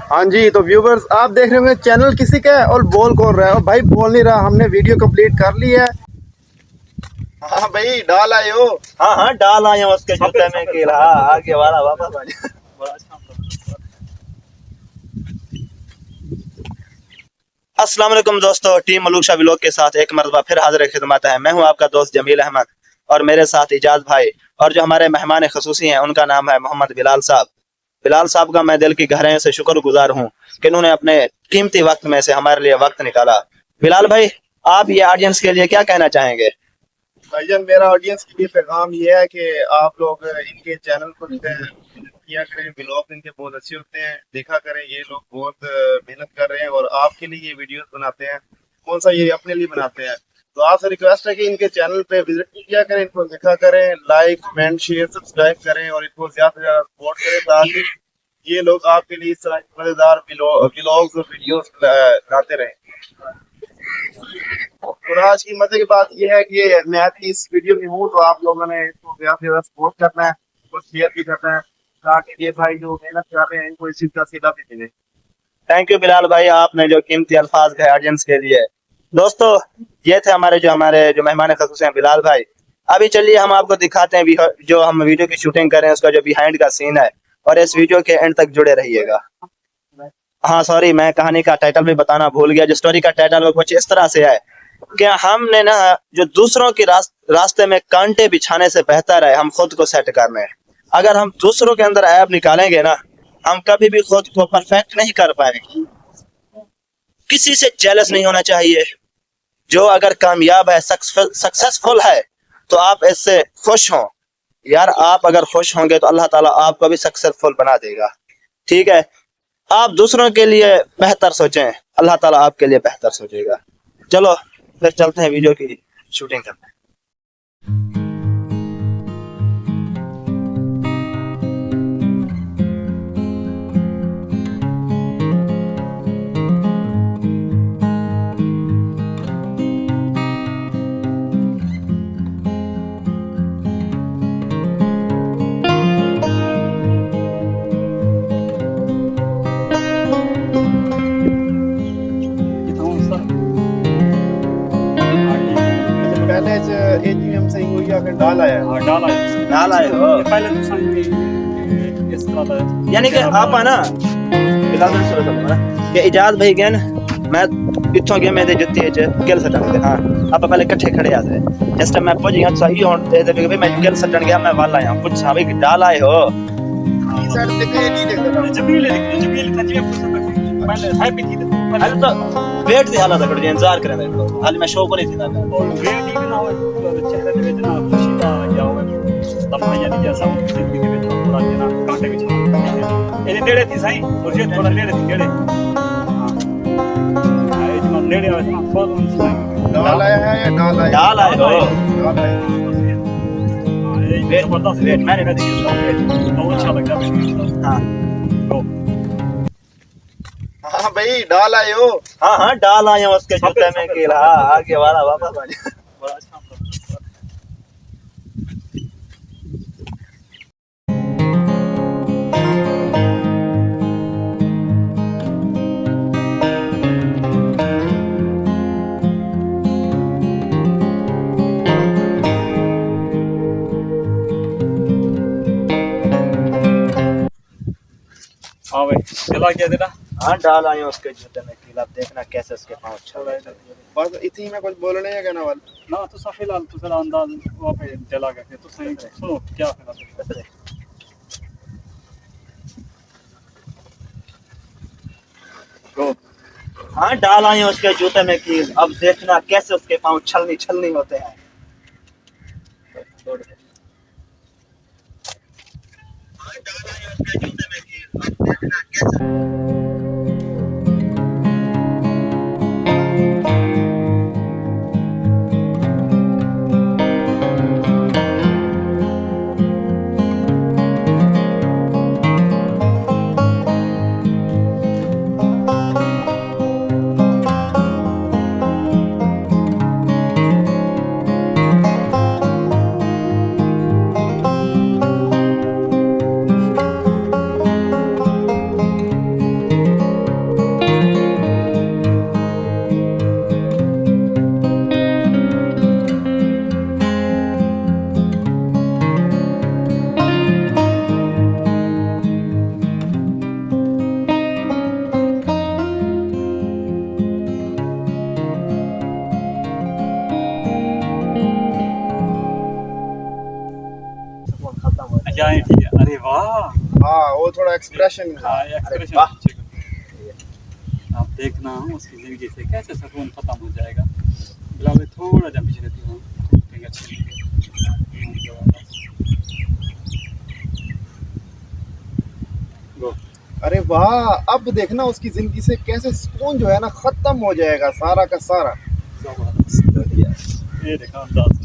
हाँ जी, तो व्यूवर्स आप देख रहे होंगे चैनल किसी का है और बोल कौन रहा है। और भाई बोल नहीं रहा, हमने वीडियो कंप्लीट कर ली है। हाँ भाई डाल आए हो। हाँ हाँ डाल आए हैं उसके जूते में कि आगे वाला वापस आ जाए। अस्सलाम वालेकुम दोस्तों, टीम मलूक शाह व्लॉग के साथ एक मरतबा फिर हाजिर खिदमत है। मैं हूं आपका दोस्त जमील अहमद और मेरे साथ इजाज भाई और जो हमारे मेहमान खसूसी हैं उनका नाम है मोहम्मद बिलाल साहब। बिलाल साहब का मैं दिल की गहराइयों से शुक्रगुजार हूं कि उन्होंने अपने कीमती वक्त में से हमारे लिए वक्त निकाला। बिलाल भाई, आप ये ऑडियंस के लिए क्या कहना चाहेंगे? भाईजान मेरा ऑडियंस के लिए पैगाम ये है कि आप लोग इनके चैनल को किया करें। ब्लॉग इनके बहुत अच्छे होते हैं, देखा करें। ये लोग बहुत मेहनत कर रहे हैं और आपके लिए ये वीडियोस बनाते हैं। कौन सा ये अपने लिए बनाते हैं। तो आपसे रिक्वेस्ट है कि इनके चैनल पे विजिट किया करें, इनको देखा करें, लाइक कमेंट शेयर सब्सक्राइब करें और इनको ज्यादा से ज्यादा सपोर्ट करें ताकि ये लोग आपके लिए इस तरह की मजेदार व्लॉग्स और वीडियोस लाते रहें। और आज की मजे की बात यह है कि मैं इस वीडियो में हूँ, तो आप लोगों ने इसको ज्यादा से ज्यादा सपोर्ट करना है और शेयर भी करना है ताकि ये भाई जो मेहनत कर रहे हैं इनको इस चीज का सीधा भी मिले। थैंक यू बिलाल भाई, आपने जो कीमती अल्फाज कहे ऑडियंस के लिए। दोस्तों, ये थे हमारे जो मेहमान खसूस हैं बिलाल भाई। अभी चलिए हम आपको दिखाते हैं जो हम वीडियो की शूटिंग कर रहे हैं उसका जो बिहाइंड का सीन है, और इस वीडियो के एंड तक जुड़े रहिएगा। हाँ सॉरी, मैं कहानी का टाइटल भी बताना भूल गया। जो स्टोरी का टाइटल वो कुछ इस तरह से है कि हमने ना जो दूसरों के रास्ते में कांटे बिछाने से बेहतर है हम खुद को सेट करने हैं। अगर हम दूसरों के अंदर ऐप निकालेंगे ना, हम कभी भी खुद को परफेक्ट नहीं कर पाएंगे। किसी से जेलस नहीं होना चाहिए। जो अगर कामयाब है, सक्सेसफुल है, तो आप इससे खुश हो। यार आप अगर खुश होंगे तो अल्लाह ताला आपको भी सक्सेसफुल बना देगा। ठीक है, आप दूसरों के लिए बेहतर सोचें, अल्लाह ताला आपके लिए बेहतर सोचेगा। चलो फिर चलते हैं वीडियो की शूटिंग करते हैं। डाल आया डाल आए हो यानी कि आप ना कि इजाज भाई गए मैं इत्थों गया मेरे जुत्ती गिल सटन गया। हाँ आप पहले इकट्ठे खड़े आते जिस टाइम मैं पहुंच गया सही हो भाई मैं गिल सटन गया, मैं वाल आया कुछ भाई डाल आए हो। तो वेट दी हालत है इंतजार करें हाल मैं शो को नहीं थी नेड़े थी सही और ये थोड़ा नेड़े थी नेड़े नेड़े डाल आया है या डाल आया हो वेट जबरदस्त वेट मैंने भी बहुत अच्छा लगा। हाँ हाँ भाई डाल आए हो। हाँ हाँ डाल आए हैं उसके जूते में कि आगे वाला वापस आ जाए। बड़ा अच्छा हाँ भाई चला क्या देना। हाँ डाल आए उसके जूते में कीला, देखना कैसे उसके पाँव चल बस इतनी में कुछ बोलने है कहना वाल ना तो फिलहाल तो जरा अंदाज वहाँ पे चला गया तो सही सुनो क्या फिलहाल तो हाँ डाल आए उसके जूते में कील, अब देखना कैसे उसके पाँव छलनी छलनी होते हैं। एक्सप्रेशन एक्सप्रेशन वाह अच्छे करते। आप देखना उसकी ज़िंदगी से कैसे सुकून ख़त्म हो जाएगा। बिलाल भाई थोड़ा जा पीछे रहती हूँ, शूटिंग अच्छी गो। अरे वाह अब देखना उसकी जिंदगी से कैसे सुकून जो है ना खत्म हो जाएगा सारा का सारा। ये देखा अंदाज।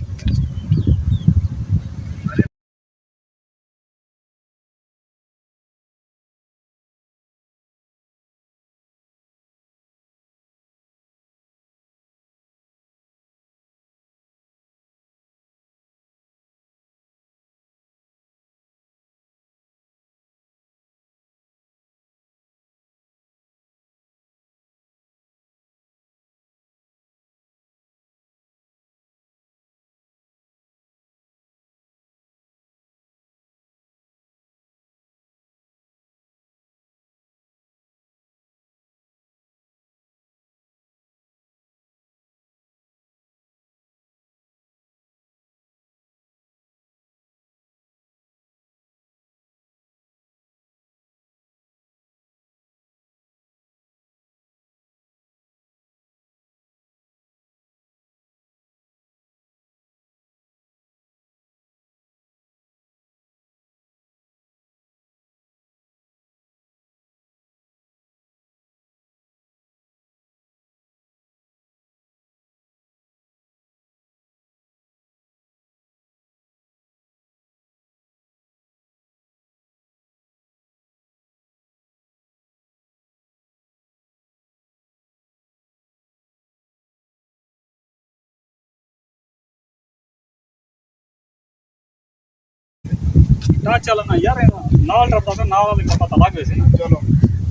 क्या चलना यार है ना नाल रब्बा का नाल वाले का पता लग वैसे ना। चलो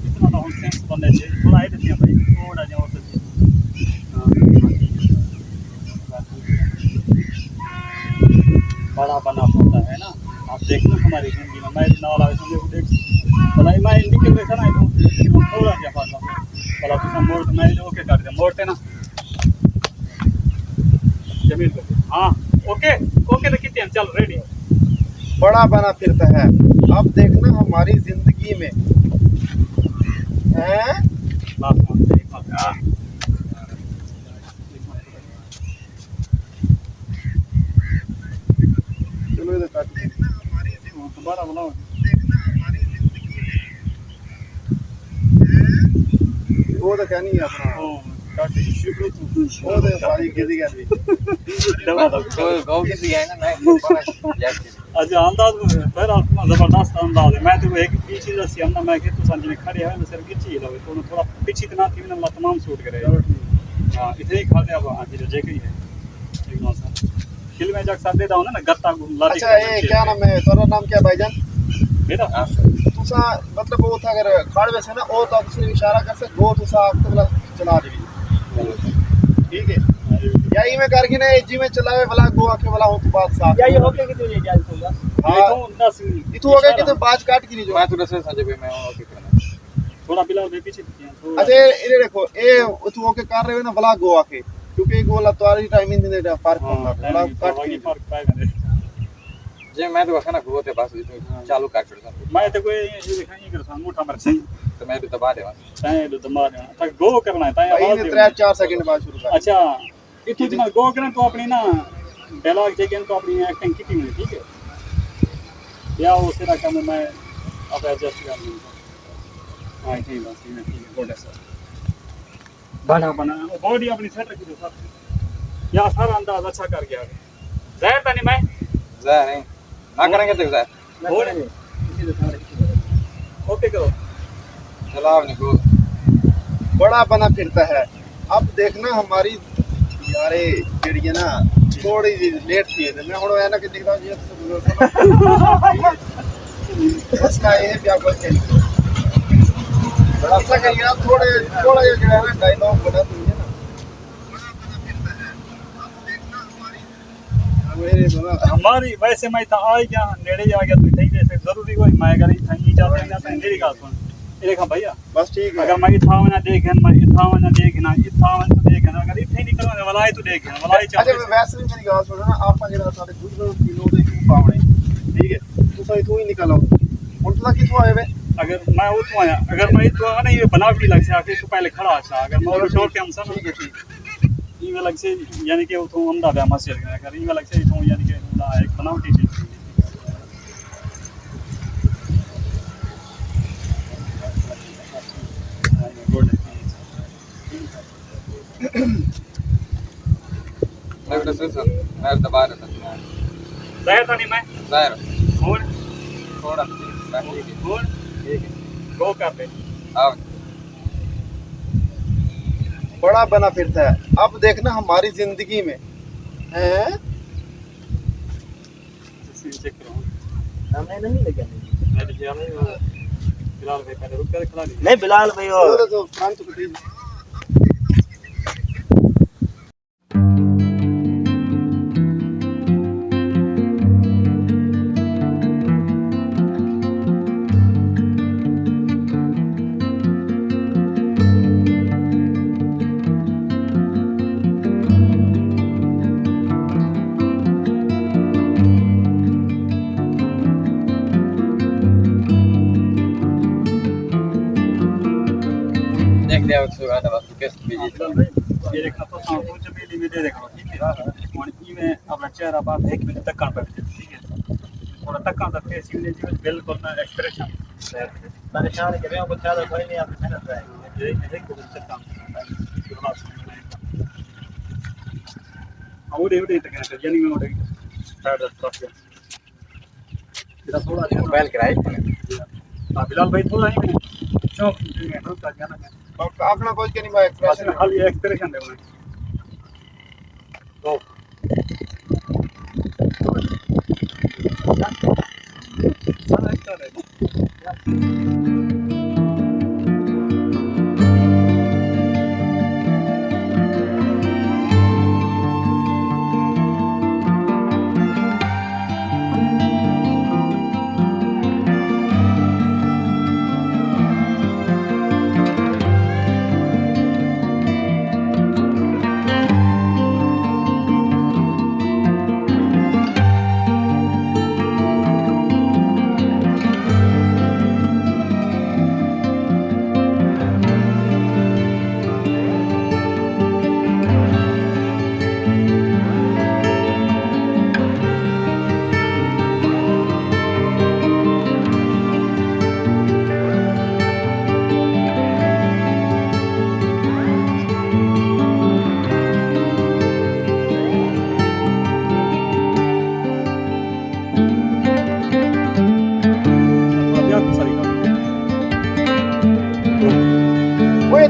इतना तो हम सेंस बंदे थे थोड़ा आए थे भाई थोड़ा जा और बड़ा बना होता है ना। आप देखना हमारी जिंदगी में मैं नाल आए समझे को देख भला मैं निकल वैसा ना तो थोड़ा जा पास भला तो मोड़ मैं जो ओके कर दे मोड़ते ना जमीन पे। हाँ ओके ओके तो कितने चल रेडी बड़ा बना फिरता है अब देखना हमारी जिंदगी में हैं। चलो इधर काट देखना हमारी दोबारा बनाओ देखना हमारी जिंदगी में वो तो क्या नहीं है अपना शुक्र तू वो तो सारी गिरी गई गाँव की सी है ना मैं अच्छा अंदाज फिर आपका जबरदस्त अंदाज है। मैं तो एक भी चीज ऐसी हमने मैं कि तू संजने खड़े है ना सिर गिची लगे तो थोड़ा पीछे इतना थी ना तमाम शूट करे। हां इतने ही खाते अब आज जो जे गई है एकदम सा फिल्म में जग साथ दे दाओ ना गत्ता लाठी। अच्छा ये क्या नाम है तेरा नाम क्या भाईजान मेरा तुसा मतलब वो था अगर खाड़ वैसे ना ओ तो आपसे इशारा कर से गो तुसा आपको वाला चला देगी ठीक है या ई में करके ना जी में चलावे वाला गो आके वाला हो तो बात साफ या ये होके कि तू ले जा दूंगा हां तो 10 इतु हो गया कि तो बाज काट की नहीं जो मैं तो रसे संजय भाई मैं ओके करना थोड़ा बिलाल भाई पीछे थोड़ा। अच्छा ये देखो ए इतु होके कर रहे हो ना वाला गो आके क्योंकि गोला तुम्हारी टाइमिंग दे फर्क होगा वाला काट की फर्क पाएगा जे मैं तो खाना होते बस चालू काट छोड़ मैं तो कोई ये दिखाई कर अंगूठा मार सही तो मैं भी दबा देवा ताए तो दबा देना तक गो करना है ताए भाई आवाज ने देना। 3-4 सेकंड बाद शुरू कर अच्छा इतु जना गो करें तो अपनी ना डायलॉग चाहिए तो अपनी एक्टिंग की टीम ठीक है या वो सिरा काम मैं अब एडजस्ट कर लूंगा। हां ठीक है ठीक है गुड है सर बना बना बॉडी अपनी सेट रखी दो सर या सारा अंदाज अच्छा कर गया जाहिर था नहीं मैं जाए नहीं ना करेंगे तो जाए बोल ओके करो चलो आपने को बड़ा बना फिरता है अब देखना हमारी यारे जेड़ी है ना थोड़ी सी लेट थी मैं हुण है ना कि देखदा जी उसका ये क्या बोलते हैं बड़ा सा करिए आप थोड़ा ये जो है ना डायलॉग बना दीजिए ना बड़ा बना फिरता है अब देखना हमारी मेरे सुना हमारी वैसे मैं था आ गया नेड़े आ गया तो ठीक है जरूरी कोई मैं अगर नहीं जाते हैं जाते हैं मेरी बात सुन ये देखा भैया बस ठीक है अगर मैं इथा ना देखे मैं इथा ना देखना इथा तो देखना अगर इथे नहीं करवाने वाला है तो देखना वाला ही अच्छा चलते वैसे भी मेरी गाल सुनो ना आप जेड़ा सारे दूसरे किलो दे क्यों पावणे ठीक है तू सही तू ही निकल आओ हुण तू किथों आए वे अगर मैं उतो आया अगर मैं तो ना ये बनावटी लग से आके तो पहले खड़ा था अगर मैं और छोड़ के हम सब ये लग से यानी कि उतो अंदा बे मस्जिद अगर ये लग से तो यानी कि ना एक बनावटी चीज मैं तो सर मैं दबा रहा था जाहिर था नहीं मैं जाहिर और थोड़ा और ठीक है गो कर दे आओ बड़ा बना फिरता है। अब देखना हमारी जिंदगी में हैं चेक करो हमें नहीं लगे मैं तो जाना ही बिलाल भाई पहले रुक कर खड़ा लीजिए नहीं बिलाल भाई और तो फ्रंट को देख लिया उसको आता बस गेस्ट भेजी ये देखना तो सांसों चमेली में दे देखो ठीक है और में अपना चेहरा बात 1 मिनट तक कान बैठ ठीक है थोड़ा तक कान रखे सीने जी बिल्कुल ना एक्सप्रेशन परेशान कर रहे हो बच्चा तो कोई नहीं आप मेहनत रहे ये एक को चेक काम और ये तक है यानी मैं और स्टार्ट स्टॉप तेरा थोड़ा मोबाइल कराई बिलाल भाई थोड़ा ही चौक में रुक जा जाना है अपना कोई के नहीं भाई एक्सप्रेशन खाली एक्सप्रेशन दे तो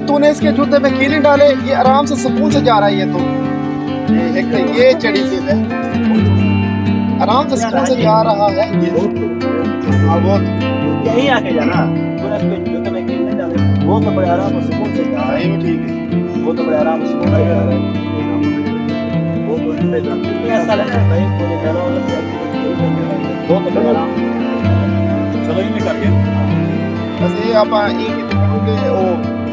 तूने इसके जूते में कीली डाले ये आराम से सुकून से जा रहा है ये तो एक तो ये चढ़ी चीज है आराम से सुकून से जा रहा है ये हाँ वो यही आके जाना पूरा इसके जूते में कील नहीं डाले वो तो बड़े आराम से सुकून से जा रहा ये भी ठीक है वो तो बड़े आराम से सुकून से जा रहा है वो तो ऐसा लगा भाई कोई डाला वो तो बड़े आराम चलो ही निकल गया बस ये आप ये करोगे ओ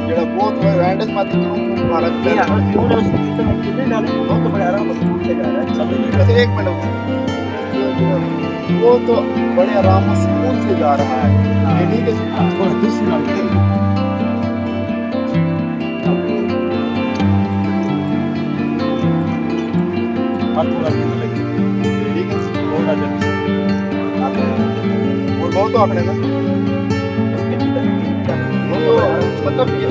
जेड़ा बहुत रैंडम माती हमारा नहीं यार पूरा उसके जूते में कील नहीं डाले वो तो बड़े आराम से सुकून से जा रहा है चलो ही बस एक मिनट वो तो बड़े आराम से सुकून से जा रहा है ये ठीक है थोड़ा दूसरी थोड़ा ठीक है थोड़ा और बहुत तो आपने ना वो तो मतलब ये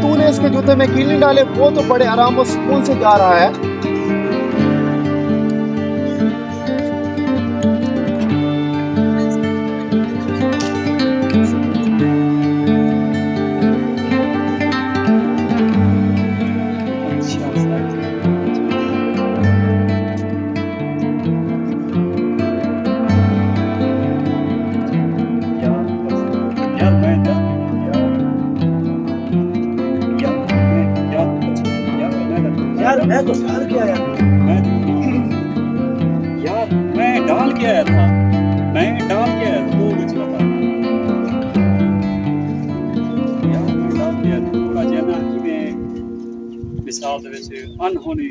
तूने इसके जूते में कील नहीं डाले वो तो बड़े आराम और सुकून से जा रहा है मैं तो साल के आया यार मैं डाल के आया था दो बचला था यार मैं डाल के आया थोड़ा जिहा ना जिवें मिसाल ਦੇ ਵਿੱਚ ਅਨहोਣੀ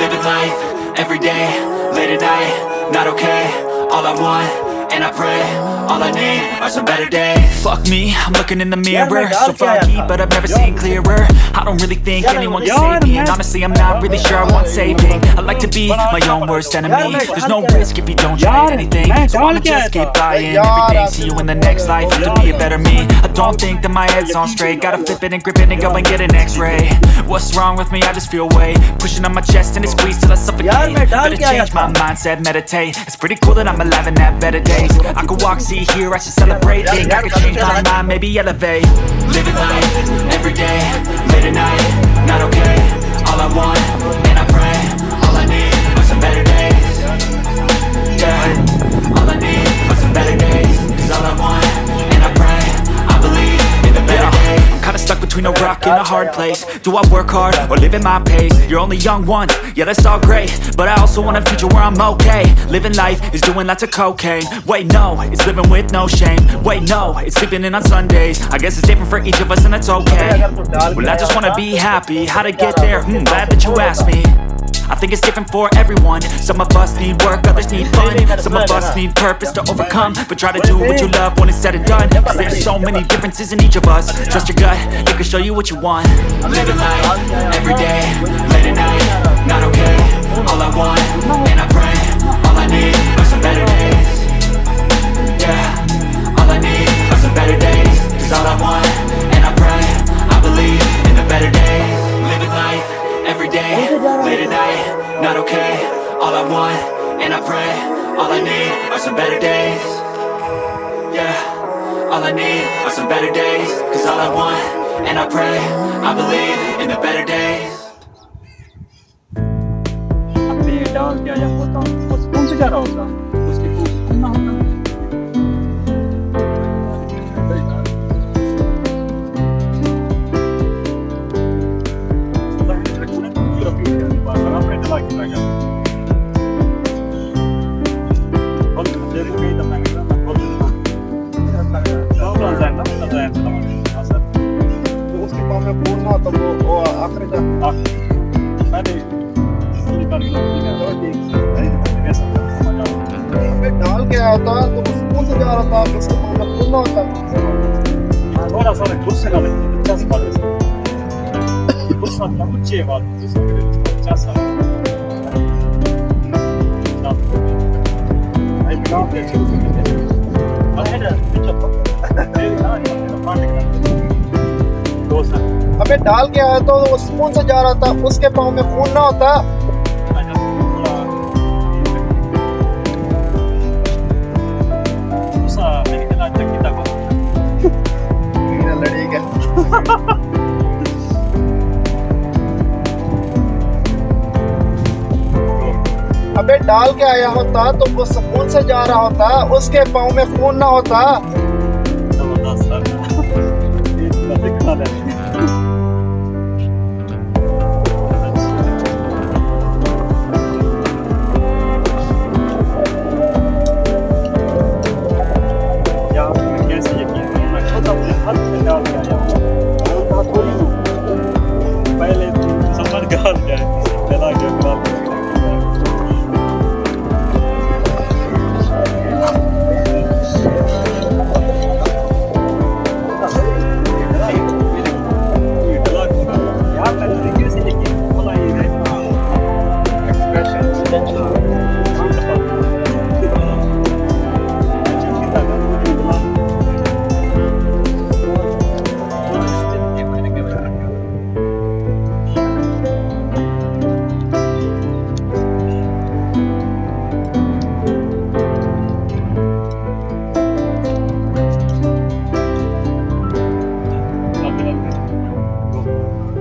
Living life, every day, late at night, not okay. All I want, and I pray, all I need are some better days. Fuck me, I'm looking in the mirror, so foggy, but I've never seen clearer. I don't really think anyone can save me, and honestly I'm not really sure I want saving. I like to be my own worst enemy. There's no risk if you don't try anything, so I'ma just keep buying everything. See you in the next life, have to be a better me. I don't think that my head's on straight, gotta flip it and grip it and go and get an x-ray. What's wrong with me? I just feel weight pushing on my chest and it squeeze till I suffocate. Better change my mindset, meditate. It's pretty cool that I'm alive and have better days. I could walk, see, hear, I should celebrate. Think I could change my mind, maybe elevate. Living life, every day, late at night, not okay. All I want, and I pray, all I need are some better days. Yeah, all I need are some better days. Cause all I want, and I pray, I believe in the better days. I'm kinda stuck between a rock and a hard place. Do I work hard or live at my pace? You're only young once, yeah that's all great, but I also want a future where I'm okay. Living life is doing lots of cocaine. Wait no, it's living with no shame. Wait no, it's sleeping in on Sundays. I guess it's different for each of us and that's okay. Well I just wanna be happy. How to get there? Glad that you asked me. I think it's different for everyone. Some of us need work, others need fun. Some of us need purpose to overcome. But try to do what you love when it's said and done. Cause there's so many differences in each of us. Trust your gut, it can show you what you want. Living life, every day, late at night, not okay. All I want, and I pray, all I need are some better days. Yeah, all I need are some better days. Cause all I want, and I pray, I believe in the better days. Living life, every day, late at night, not okay. All I want, and I pray, all I need are some better days. Yeah, all I need are some better days. Cause all I want, and I pray, I believe in the better days. अपने डाल के आया होता बस कौन से जा रहा होता उसके को ना होता उसके पाँव में फोन ना हो तो वो आखिरी का मैं डाल के आया था तो वो स्कूल से जा रहा था, उसके पाँव में फोन ना होता। थोड़ा सा गुस्से का लगता है 50 साल से गुस्सा का ऊंचे बात जिसको 50 साल आई काम दे हमें डाल के आया तो वो स्कूल से जा रहा था, उसके पाँव में फोन ना होता। अबे डाल के आया होता तो वो स्कूल से जा रहा होता, उसके पाँव में फोन ना होता।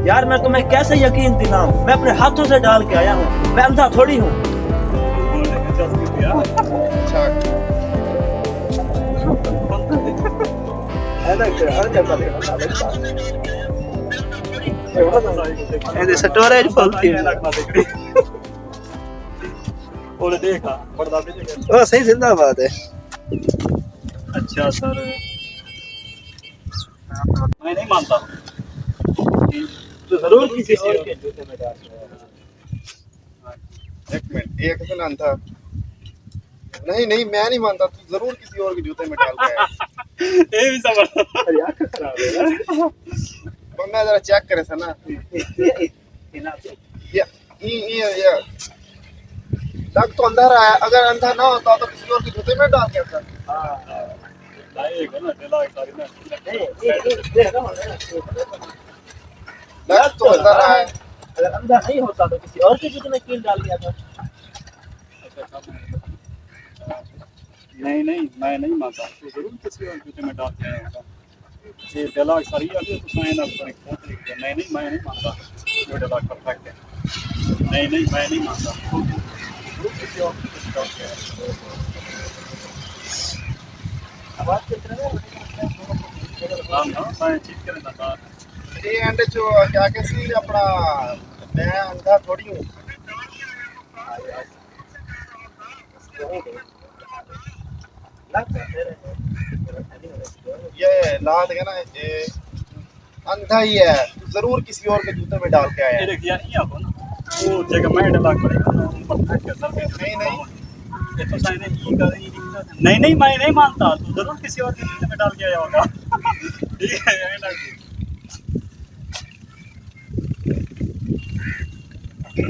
यार मैं तुम्हें कैसे यकीन दिलाऊं, मैं अपने हाथों से डाल के आया हूँ, मैं अंधा थोड़ी हूँ। स्टोरेज फुल थी। थोड़े देखा पर्दा पे देखा। ओ सही जिंदाबाद है। अच्छा सर मैं नहीं मानता तो जरूर किसी और के जूते में डाल के आया। एक मिनट, एक सेकंड था। नहीं नहीं, मैं नहीं मानता, तू जरूर किसी और के जूते में डाल के आया। ये भी समझ अरे आंखें खराब है यार। तो मैं जरा चेक करे था ना। ये लग तो अंधारा है, अगर अंधा ना होता तो किसी और के जूते में डाल के आता। लाएगा ना दिला सारी ना लग तो अंधारा है। अगर अंधा नहीं होता तो किसी और के जूते में कील डाल दिया था। नहीं नहीं मैं नहीं मानता तो जरूर किसी और जूते में डाल के आया होगा। ये दिला सारी आ गई तो साइन आप नहीं नहीं मैं नहीं मानता ये दिला परफेक्ट है। नहीं नहीं मैं नहीं मानता जरूर किसी और जूते में डाल के आया। आवाज किस तरह है? मैं ठीक करें ना बात ये एंड जो क्या कैसी अपना, मैं अंधा थोड़ी हूँ। ये लाद है ना, ये अंधा ही है, जरूर किसी और के जूते में डाल के आया ये है। देखिए ये आपको ना वो जगह मैं डाल पड़ेगा ना परफेक्ट है सर। नहीं नहीं, ये तो साइन है ये कर ये नहीं नहीं मैं नहीं मानता तो जरूर किसी और के जूते में डाल के आया होगा। ठीक है ये ना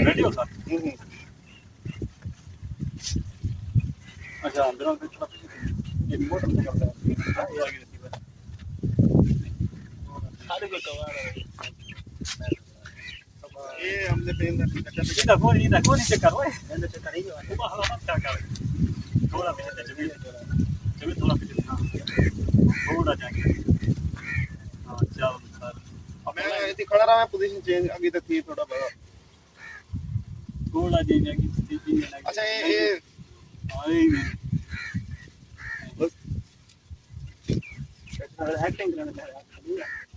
रेडी हो सर। अच्छा अंदर पे थोड़ा ये मोटर से करता है वो आगे रिसीवर सारे को कवर है। ये हमने पेन ये देखो नहीं चेक करो मैंने तो करेंगे वाला। वो हवा मत क्या कर थोड़ा पीछे जमीन थोड़ा पीछे थोड़ा जाके हाँ चल सर अब मैं ऐसे खड़ा रहा, मैं पोजीशन चेंज अभी तक थी थोड़ा बड़ा। थोड़ा दे जाएगी अच्छा ये एक्टिंग करने लगा।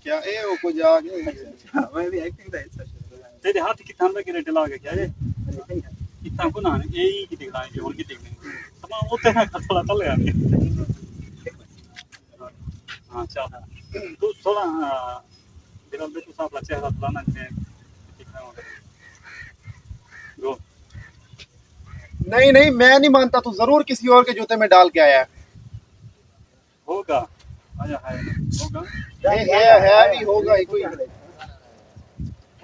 क्या ये वो कुछ आ गया। मैं भी एक्टिंग का हिस्सा तेरे हाथ कितना में गिरे डला के क्या है कितना को ना यही की दिख रहा है और की दिख रही है तमाम वो तेरा थोड़ा चल गया हाँ चल तू थोड़ा बिलाल पे तू अपना चेहरा बुलाना है दिखना होगा गो नहीं नहीं, मैं नहीं मानता, तू जरूर किसी और के जूते में डाल के आया है। होगा आया है होगा है भी होगा ही कोई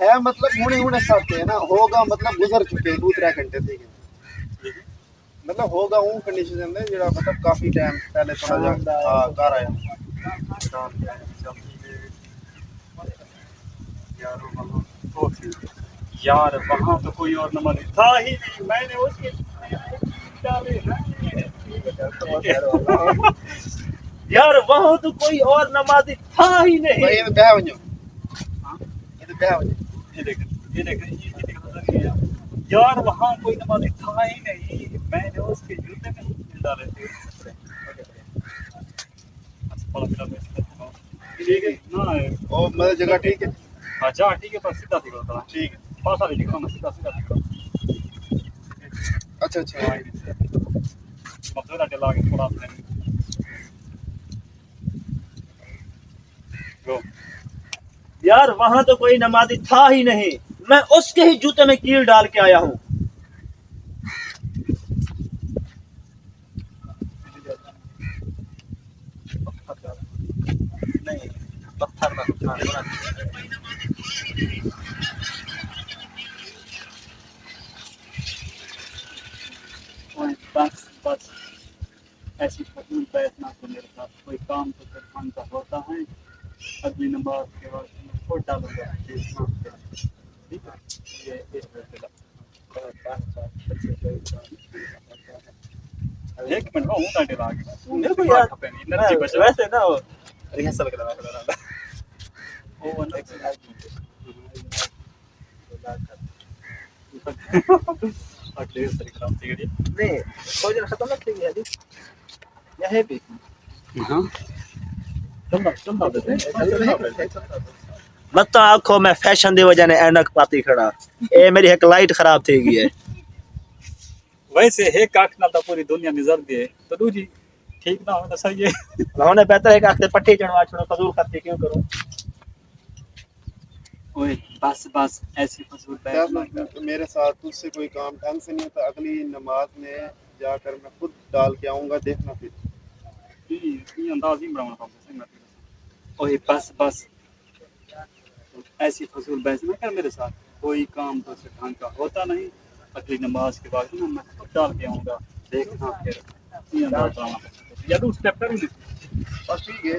है, मतलब होने होने सकते हैं ना, होगा मतलब गुजर चुके 2-3 घंटे से, मतलब होगा वो कंडीशन में जरा मतलब काफी टाइम पहले थोड़ा जा घर आया। यार वहाँ तो कोई और नंबर था ही नहीं मैंने उसके डाले यार वहाँ तो कोई और नमाज़ी था ही नहीं। भाई ये तो क्या बनो, ये तो क्या बनो, ये देख यार वहाँ कोई नमाज़ी था ही नहीं मैंने उसके जूते में डाले थे। ठीक है ना ओ मतलब जगह ठीक है। हाँ जा ठीक है पर सीधा दिखा था ठीक है, पास वाले दिखा ना सीधा सीधा दिखा अच्छा अच्छा। मतलब डला के थोड़ा अपने गो यार वहाँ तो कोई नमाज़ी था ही नहीं, मैं उसके ही जूते में कील डाल के आया हूँ। नहीं पत्थर ना बस ऐसी फजूल बहस ना तो मेरे साथ कोई काम तो करवान का होता है अगली नंबर के बाद छोड़ डालूंगा ठीक है ये एक मिनट में हूँ काटे लागे मेरे को यार एनर्जी बचा वैसे ना रिहर्सल करवा रहा था। ओ नेक्स्ट अगले तरीके से ठीक है नहीं कोई दिन खत्म नहीं किया अभी या है भी हां चंदा देते मत तो आंखों में फैशन दी वजह ने ऐनक पाती खड़ा ए मेरी एक लाइट खराब थी गई है वैसे है काख ना तो पूरी दुनिया निजर दे तो दूजी ठीक ना हो तो सही है उन्होंने बेहतर है कि आपसे पट्टी चढ़वा छोड़ो, फजूल खर्ची क्यों करो। ओए बस बस ऐसी फजूल बहस ना कर। मेरे साथ तुझसे कोई काम ढंग से नहीं होता, अगली नमाज में जाकर मैं खुद डाल के आऊंगा, देखना फिर। ये अंदाज ही बनाना पड़ता है सही। ओए बस बस ऐसी फजूल बहस ना कर मेरे साथ, कोई काम तो से ढंग का होता नहीं, अगली नमाज के बाद ना मैं खुद डाल के आऊंगा, देखना फिर। ये अंदाज बनाना पड़ता है या तो स्टेप कर ही बस ठीक है।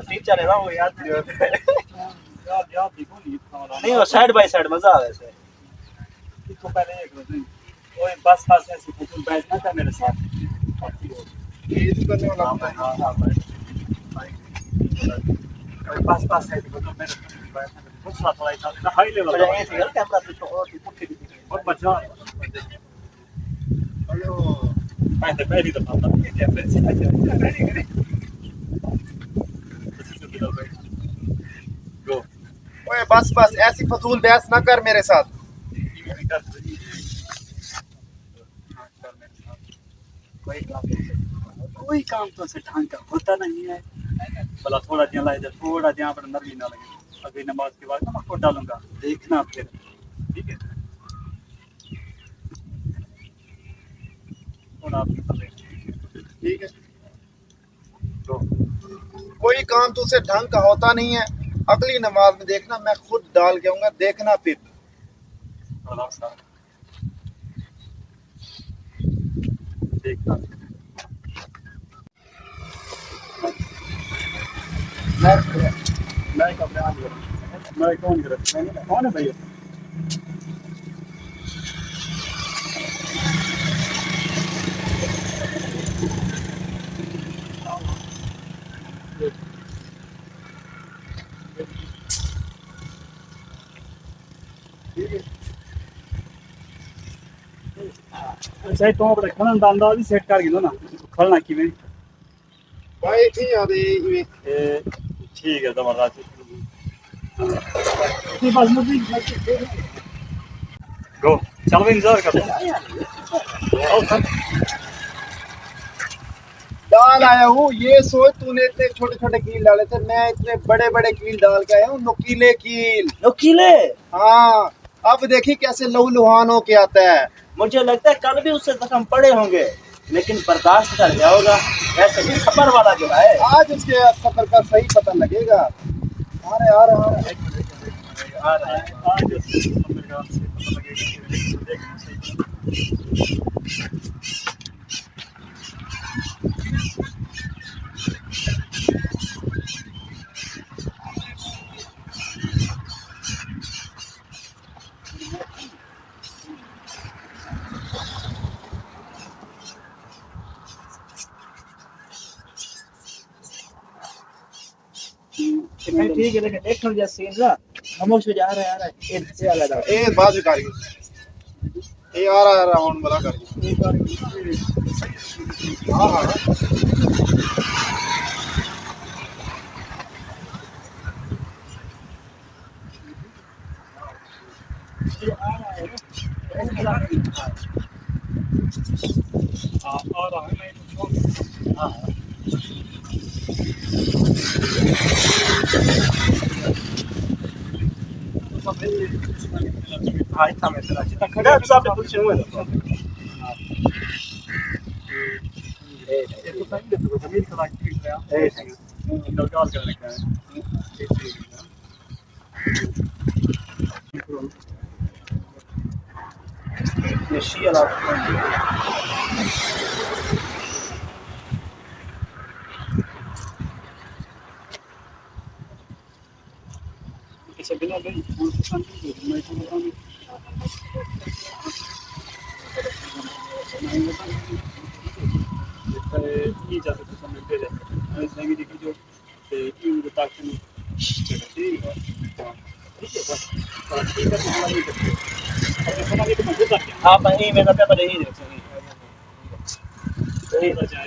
टीचर है ना वो याद यार यार देखो नहीं खाना नहीं, वो साइड बाय साइड मजा आवे से। इसको पहले एक रोज ओए बस बस ऐसी फजूल बहस ना कर मेरे साथ। ये तो करने वाला हाँ भाई हाँ हाँ भाई बस बस ऐसी फजूल मेरे साथ गुस्सा थोड़ा इतना हाई लेवल वजह ये थी यार कैमरा पे छोड़ के पुट्ठी दी और बचा हेलो। मैं तो पहली दफा था ये क्या पैसे रेडी करें गो ओए बस बस ऐसी फजूल बहस ना कर मेरे साथ। कोई काम तो से ढंग का होता नहीं है, भला थोड़ा दिया लाए थोड़ा दिया पर नरमी ना लगे, अगली नमाज के बाद मैं आपको डालूंगा, देखना फिर ठीक है। और आप ठीक है। तो कोई काम तुझसे ढंग का होता नहीं है, अगली नमाज में देखना मैं खुद डाल के आऊंगा, देखना फिर। देखना मैं कब मैं कौन कर कौन है भैया अच्छा तो अपने खनन का अंदाज ही सेट कर गिनो ना खलना की में भाई ठीक है ठीक है जबरदस्त बस मुझे गो चलो इंतजार कर डाल आया हूँ, ये सोच तूने इतने छोटे छोटे कील डाले थे, मैं इतने बड़े बड़े कील डाल के आया हूँ, नुकीले कील। नुकीले? हाँ, अब देखी कैसे लहू लुहान होके आता है। मुझे लगता है कल भी उससे जख्म पड़े होंगे, लेकिन बर्दाश्त कर गया होगा। ऐसे ही खबर वाला जो है, आज उसके सफर का सही पता लगेगा। आ रहे आ रहे आ रहे आज से पता लगेगा ठीक है, लेकिन एक मिनट सीन ना खामोश हो जा रहा है यार, ये अलग है। ए बात भी करिए। ए आ रहा हूँ बड़ा करिए। हाँ हाँ आ रहा है मैं हाँ हाँ इतना मैं चला जितना खड़ा है साहब ने पूछे हुए तो ये तो सही है तो जमीन का ठीक है इधर कॉल कर रखा है ये शी वाला अच्छा बिना भाई मैं तो बताऊं ये जा सकते हैं मिलते हैं ऐसे ही देखिए जो ये उनको ताकत नहीं ठीक है बस ठीक है हमारा नहीं करते अब समझ के मजबूत करते हैं हाँ भाई मेरा पेपर यही है सही बचा है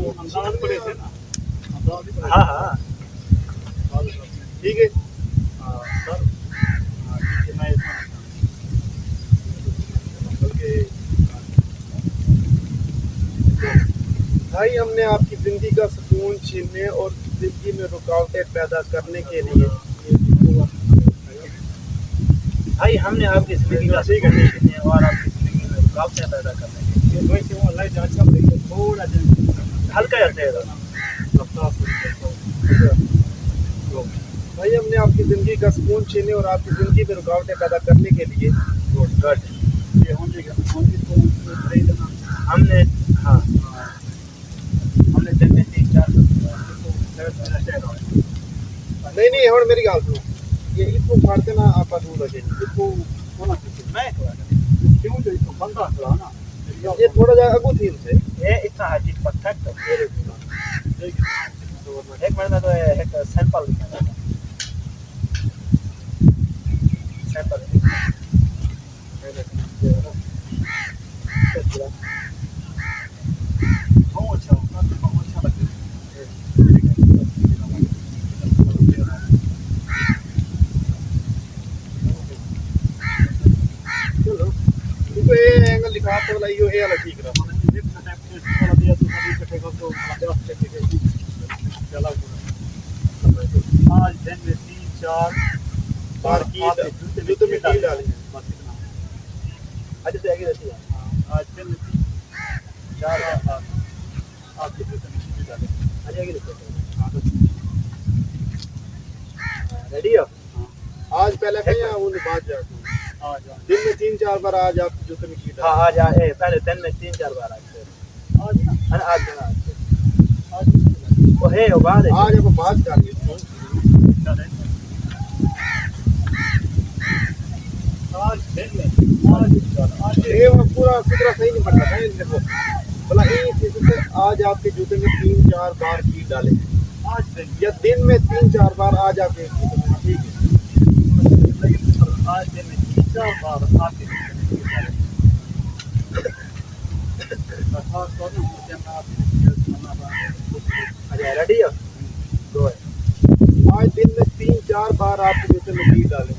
वो हमदान पड़े थे ना, हमदान भी पड़े हाँ हाँ ठीक है। सर कि मैं इसमें बल्कि भाई हमने आपकी जिंदगी का सुकून छीनने और जिंदगी में रुकावटें पैदा करने के लिए भाई हमने आपकी जिंदगी का सुकून छीनने और आपकी जिंदगी में रुकावटें पैदा करने के लिए कोई से वो लाइट अच्छा लगे थोड़ा जन हल्का करते हैं भाई हमने आपकी जिंदगी का सुकून छीनने और आपकी जिंदगी में रुकावटें पैदा करने के लिए गुड ये होने को खरीदना हमने हाँ हमने दिन में 3-4 नहीं और मेरी गाल सुनो, ये इसको मारते ना आप दूर लगे इसको होना चाहिए मैं क्यों जो इसको बंदा खड़ा ना ये थोड़ा जा अगू थी से ये इतना हाजी परफेक्ट है एक मिनट में तो एक सैंपल दिखाना सैंपल बहुत अच्छा लगे चलो इसको ये एंगल लिखा तो लाइयो ये वाला ठीक रहा। आज दिन में 3-4 बार की जूते में कील डाली है। बस इतना आज से आगे रहती है आज दिन में 3-4 बार आपके जूते में कील डाले आज आगे रहती है रेडी हो आज पहले कहीं उन बात जाता हूँ आज दिन में 3-4 बार आज आप जूते में कील हाँ डाली। आज पहले दिन में 3-4 बार आज ना आज देना आज वो है वो बात है आज आप बात कर रही हो आज दिन में आज ये वो पूरा सुथरा सही नहीं पड़ता है देखो बोला ये चीज से आज आपके जूते में 3-4 बार कील डाले आज दिन या दिन में 3-4 बार आज आपके जूते में ठीक है। आज दिन में 3-4 बार आपके जूते में कील डाले खास तौर पर जब आप अच्छा रेडी हो गो आज दिन में 3-4 बार आपके जूते में कील डाले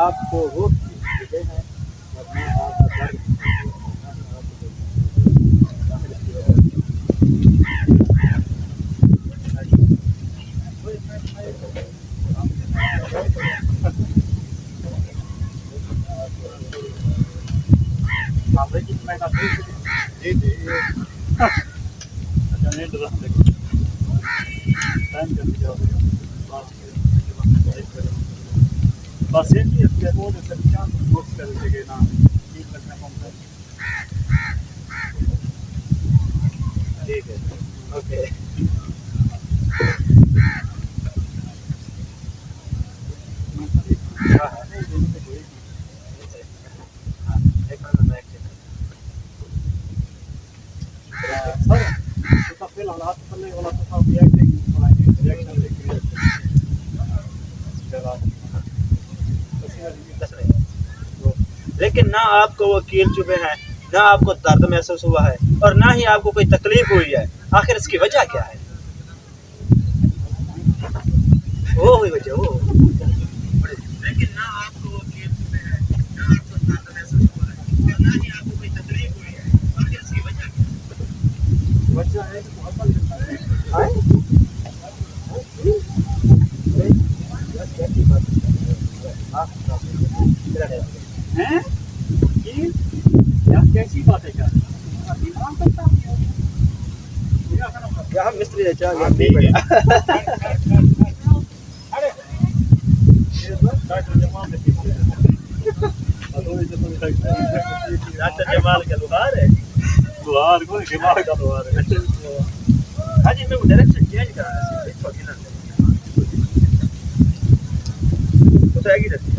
आपको वो विजय है अपने आप को दर्द जी जी अच्छा नहीं डरा देखो टाइम कर दिया बस ये नहीं है वो जो सब चांस बॉक्स कर देंगे ना ठीक लगना पड़ता है ठीक है ओके सर तो फिर हालात करने वाला तो सब रिएक्टिंग बनाएंगे रिएक्शन देखिए लेकिन ना आपको वो कील चुभे हैं ना आपको दर्द महसूस हुआ है और ना ही आपको कोई तकलीफ हुई है आखिर इसकी वजह क्या है वो हुई वजह वो लेकिन ना आपको वो कील चुभे हैं ना आपको दर्द महसूस हुआ है और ना ही आपको कोई तकलीफ हुई है आखिर इसकी वजह क्या वजह है कि बहुत सारे हैं ये क्या कैसी बात है क्या दिमाग करता है हम मिस्त्री है चाह हाँ, ठीक है। अरे ये बस डॉक्टर जमाल ने डॉक्टर जमाल का लोहार है लोहार को दिमाग का लोहार है हाजी मैं डायरेक्शन चेंज कर रहा हूं इसको किधर तो आगे रहती है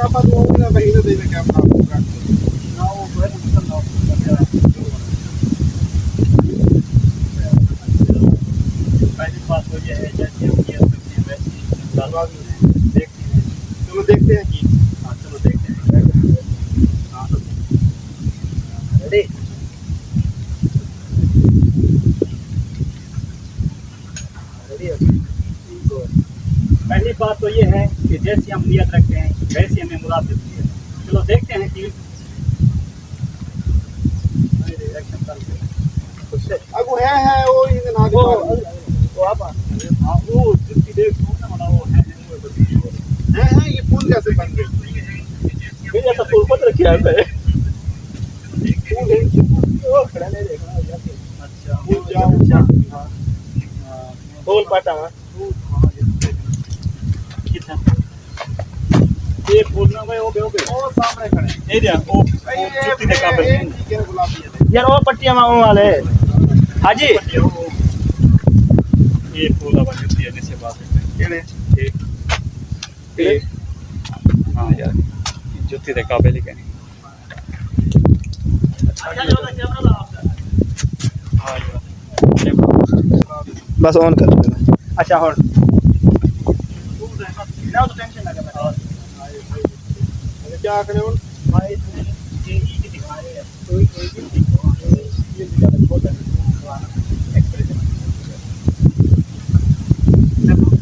आप वो ना भाई ने देने क्या अपना ना वो है ना पहली बात तो ये है जैसे हम ये करते हैं वैसे ही देखते हैं। चलो देखते हैं कि हाँ चलो देखते हैं। हाँ तो रेडी पहली बात तो ये है कि जैसे हम नियत रखते हैं वैसे हमें मुराद मिलती है। चलो देखते हैं कि अब वो है वो इधर ना वो आप हाँ वो जिसकी देख ना मतलब वो है ये फूल कैसे बन गए ये जैसा फूल पत रखा है फूल है वो खड़ा नहीं देखना अच्छा फूल जाओ फूल पाटा में ये फूल ना भाई वो सामने खड़े ये देखो वो जुत्ती के काबिल ठीक है गुलाबी है यार वो पट्टियां मांगने वाले हाजी ये फूल अब जुत्ती है नीचे बात केड़े एक हाँ यार जुत्ती के काबिल ही कहनी हाँ बस ऑन कर देना अच्छा और ना तो टेंशन ना कर क्या करें भाई ये दिखा रहे हैं कोई ये बहुत एक्सप्रेशन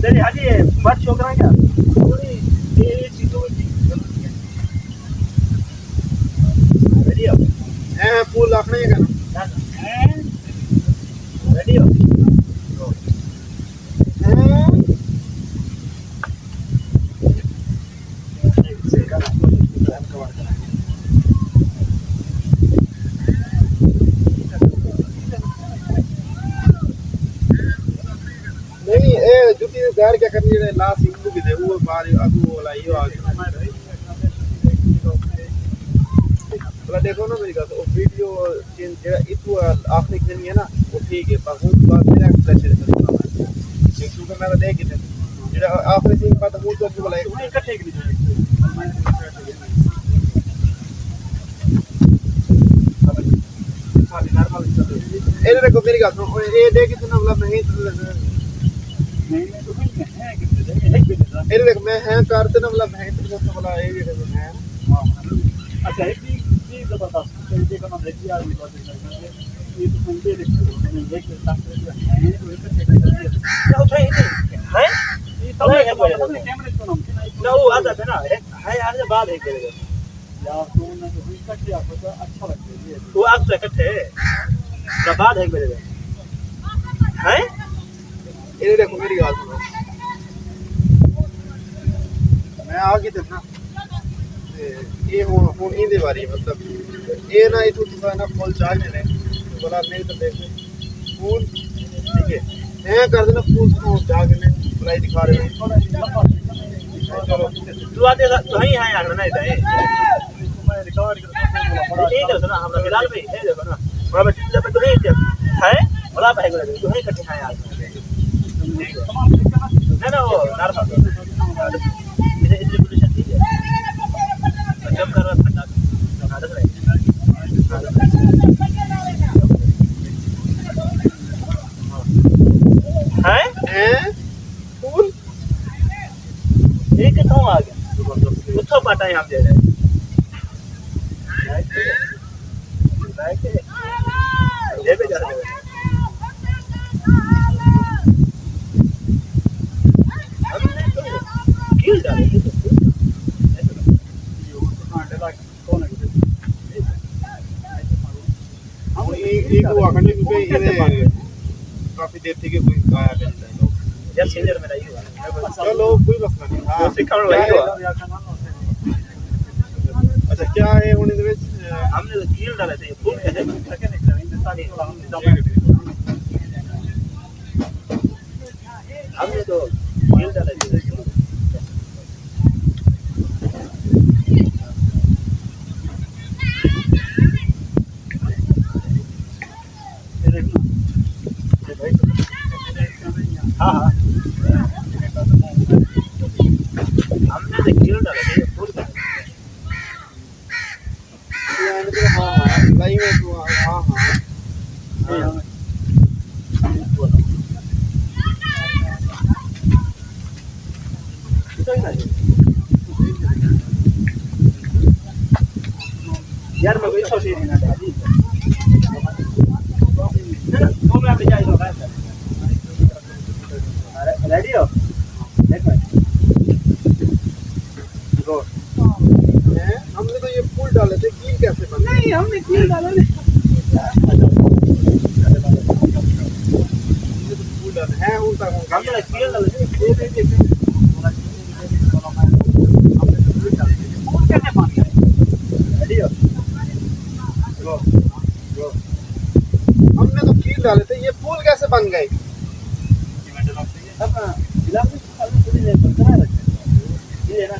तेरी हाजी बात शो करा क्या ये चीजों रेडी हो है फूल रखने का ना रेडी हो नहीं ए जुती गार क्या करनी है लास्ट इंदु भी दे वो बाहर अगु वाला ये आ बोला देखो ना मेरी बात वो वीडियो चेंज जेड़ा इतु आखिरी दिन है ना वो ठीक है बहुत बात मेरा प्रेशर करना है क्योंकि मैं देख के जेड़ा आखिरी दिन बात वो तो बोला इकट्ठे की ए देखो मेरी बात सुनो ये देख के ना मतलब नहीं नहीं तो है कि ए देख मैं है करते ना मतलब है तो बोला ये देखो है अच्छा एक चीज जबरदस्त ये देखो ना देखिए यार ये तो मुझे देखो देख है तो इकट्ठे क्या उठाई है ये सब कैमरे को ना वो आता है ना है यार से बात है करेगा यार तो ना तो इकट्ठे आपको तो अच्छा लगता है वो आप तो इकट्ठे है बात है करेगा है ये देखो मेरी बात सुनो मैं आगे थे ना ये हूँ इंदे बारी मतलब ये ना इतु तुका ना फूल चाहने ने बोला मेरी तो देख फूल ठीक है कर देना फूल को जाके ने बुलाई दिखा रहे हैं चलो तू आते तो ही है यार ना इधर मैं रिकॉर्ड करके ये देखो ना हमरा बिलाल भाई ये देखो ना हमरा बेटे पे तो नहीं है बोला भाई को तो ही कठिन है यार ना ना वो नॉर्मल इधर रेगुलेशन दीजिए जब कर रहा था आदत रहे हैं फूल ये कितों आ गया उठो पाटा यहां दे रहे ये भी जा रहे हमने तो किल डाले हम एक वो अखंड पे ये काफी देर थी कि कोई आया नहीं यार सीनियर में नहीं हुआ चलो कोई मसला नहीं हां सिखाने लगी हुआ अच्छा क्या है होने दे हमने तो कील डाले थे फूल के हमने तो कील डाले थे हाँ हाँ हमने तो कील डाले थे फूल के यार मैं कोई सोच नहीं ना जी वो मैं अभी जाएगा रेडी हो देखो गो हमने तो ये फूल डाले थे, कील कैसे बने? नहीं हमने कील डाला नहीं फूल डाले हैं उल्टा हमने कील डाला नहीं फूल कैसे बन गया रेडी हो गो गो हमने तो कील डाले थे, ये फूल कैसे बन गए? अब बिलाल ने साले पूरी ने बरकरार रखे ये है ना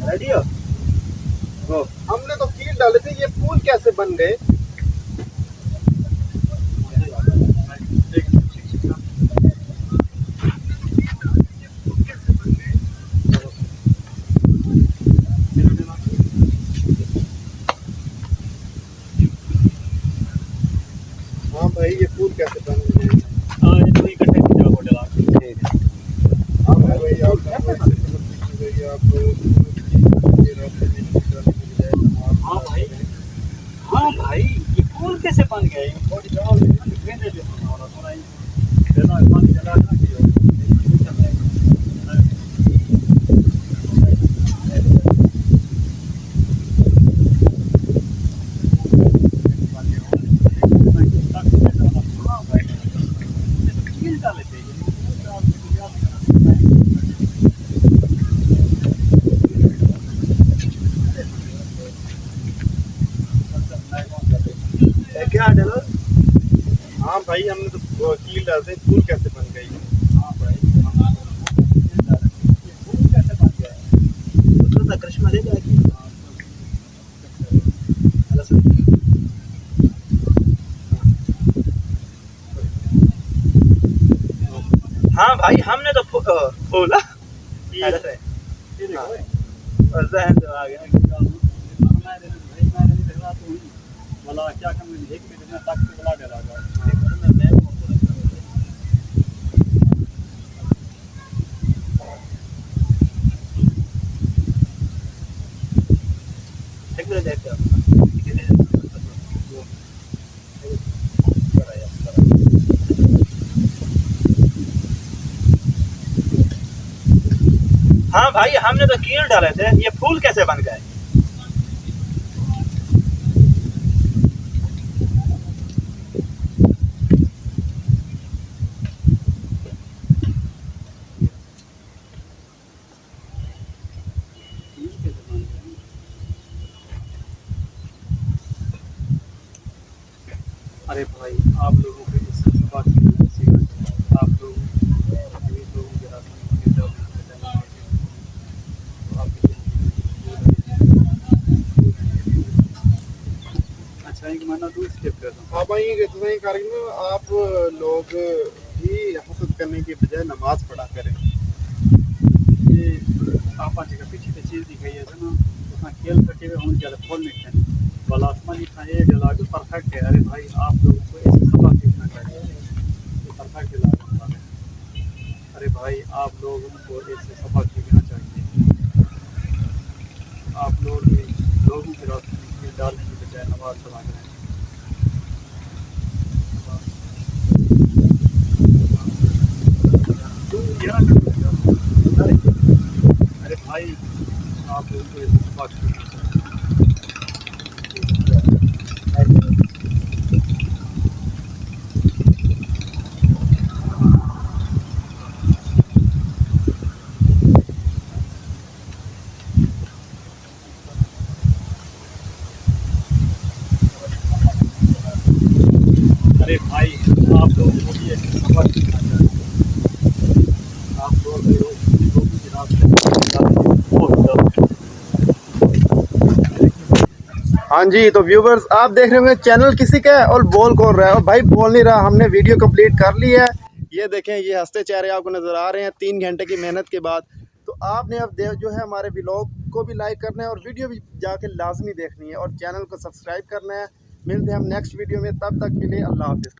रेडी हो गो हमने तो कील डाले थे, ये फूल कैसे बन गए? हाँ भाई, ये फूल कैसे बन गए? ये तो इकट्ठे हो जाओ होटल आप ठीक है हाँ भाई, आप हाँ भाई हाँ भाई ये फूल कैसे बन गए थोड़ी जाओ दे दे और थोड़ा ही चला पानी चला ना क्या डालो हाँ भाई, हमने तो कील डाले थे, फूल कैसे बन गई? हाँ भाई फूल कैसे बन गया तो सा करिश्मा दे जाएगी हाँ भाई हमने तो फूला ये देखो और जहन तो आ गया वाला क्या कम एक मिनट में तक से बला डाला एक मिनट देखते हैं हाँ भाई हमने तो कील डाले थे, ये फूल कैसे बन गए? अरे भाई आप लोगों को इससे बात सीखना चाहिए। आप लोग लोगों के रास्ते अच्छा एक महीना दूर स्टेप कर रहा हूँ। हाँ भाई, इतना ही करेंगे, आप लोग भी हसद करने के बजाय नमाज पढ़ा करें। ये आप जगह पीछे चीज़ दिखाई है ना उसमें खेल करते हुए होने ज़्यादा फॉल नहीं है वाला आसमान इतना ये डिलाग परफेक्ट है। अरे भाई आप लोगों को ऐसे सबक सीखना चाहिए, ये परफेक्ट डिलाग है। अरे भाई आप लोगों को ऐसे सबक सीखना चाहिए। आप लोग लोगों के रास्ते में डालने की बजाय नमाज पढ़ा करें। अरे भाई आप लोगों को ऐसे सबक सीखना चाहिए। अरे भाई आप लोगों को भी ऐसे सबक सीखना चाहिए। आप लोग लोगों की रास्ते हाँ जी, तो व्यूवर्स आप देख रहे होंगे चैनल किसी का है और बोल कौन रहा है, और भाई बोल नहीं रहा, हमने वीडियो कंप्लीट कर ली है। ये देखें, ये हंसते चेहरे आपको नज़र आ रहे हैं 3 घंटे की मेहनत के बाद। तो आपने अब जो है हमारे व्लॉग को भी लाइक करना है और वीडियो भी जाके लाजमी देखनी है और चैनल को सब्सक्राइब करना है। मिलते हैं हम नेक्स्ट वीडियो में, तब तक के लिए अल्लाह हाफिज़।